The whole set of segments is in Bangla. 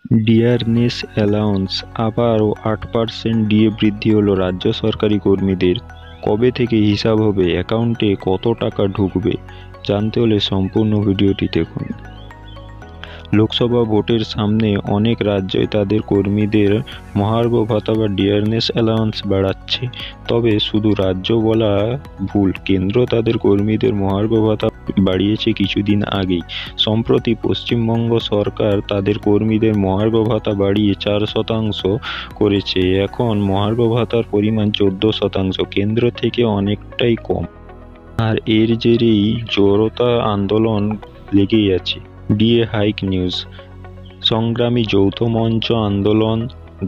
ডিয়ারনেস অ্যালাউন্স আবারও 8% ডিএ বৃদ্ধি হলো রাজ্য সরকারি কর্মীদের। কবে থেকে হিসাব হবে, অ্যাকাউন্টে কত টাকা ঢুকবে, জানতে হলে সম্পূর্ণ ভিডিওটি দেখুন। লোকসভা ভোটের সামনে অনেক রাজ্যই তাদের কর্মীদের মহার্ঘ ভাতা বা ডিয়ারনেস অ্যালাউন্স বাড়াচ্ছে। তবে শুধু রাজ্য বলা ভুল, কেন্দ্র তাদের কর্মীদের মহার্ঘ ভাতা বাড়িয়েছে কিছুদিন আগেই। সম্প্রতি পশ্চিমবঙ্গ সরকার তাদের কর্মীদের মহার্ঘ ভাতা বাড়িয়ে 4% করেছে। এখন মহার্ঘ ভাতার পরিমাণ 14%, কেন্দ্র থেকে অনেকটাই কম। আর এর জেরেই জড়তা আন্দোলন লেগেই আছে। ডিএ হাইক নিউজ, সংগ্রামী যৌথ মঞ্চ আন্দোলন,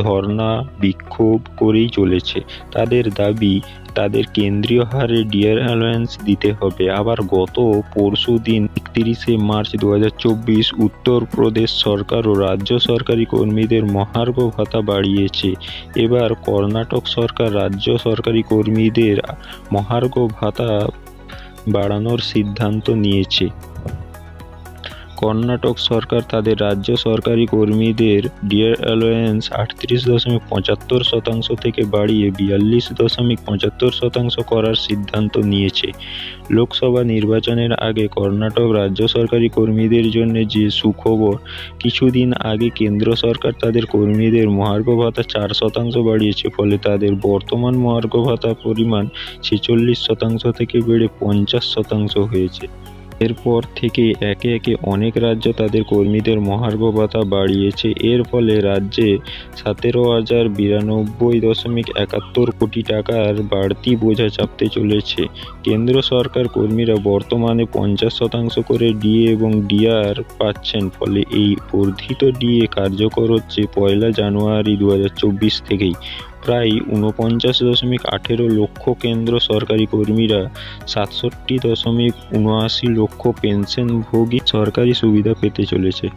ধর্না, বিক্ষোভ করেই চলেছে। তাদের দাবি তাদের কেন্দ্রীয় হারে ডিএ অ্যালাউন্স দিতে হবে। আবার গত পরশুদিন 31শে মার্চ 2024 উত্তরপ্রদেশ সরকার ও রাজ্য সরকারি কর্মীদের মহার্ঘ ভাতা বাড়িয়েছে। এবার কর্ণাটক সরকার রাজ্য সরকারি কর্মীদের মহার্ঘ ভাতা বাড়ানোর সিদ্ধান্ত নিয়েছে। কর্ণাটক সরকার তাদের রাজ্য সরকারি কর্মীদের ডিএ অ্যালাউন্স 38.75% থেকে বাড়িয়ে 42.75% করার সিদ্ধান্ত নিয়েছে। লোকসভা নির্বাচনের আগে কর্ণাটক রাজ্য সরকারি কর্মীদের জন্য যে সুখবর, কিছুদিন আগে কেন্দ্র সরকার তাদের কর্মীদের মহার্ঘ ভাতা 4% বাড়িয়েছে। ফলে তাদের বর্তমান মহার্ঘ ভাতার পরিমাণ 46% থেকে বেড়ে 50% হয়েছে। এরপর থেকে একে একে অনেক রাজ্য তাদের কর্মীদের মহার্ঘ ভাতা বাড়িয়েছে। এর ফলে রাজ্যে 17,092.71 কোটি টাকার বাড়তি বোঝা চাপতে চলেছে। কেন্দ্র সরকার কর্মীরা বর্তমানে 50% করে ডিএ এবং ডিআর পাচ্ছেন। ফলে এই বর্ধিত ডিএ কার্যকর হচ্ছে 1 জানুয়ারি 2024 থেকেই। প্রায় 49.18 লক্ষ কেন্দ্র সরকারি কর্মীরা 67.79 লক্ষ পেনশনভোগী সরকারি সুবিধা পেতে চলেছে।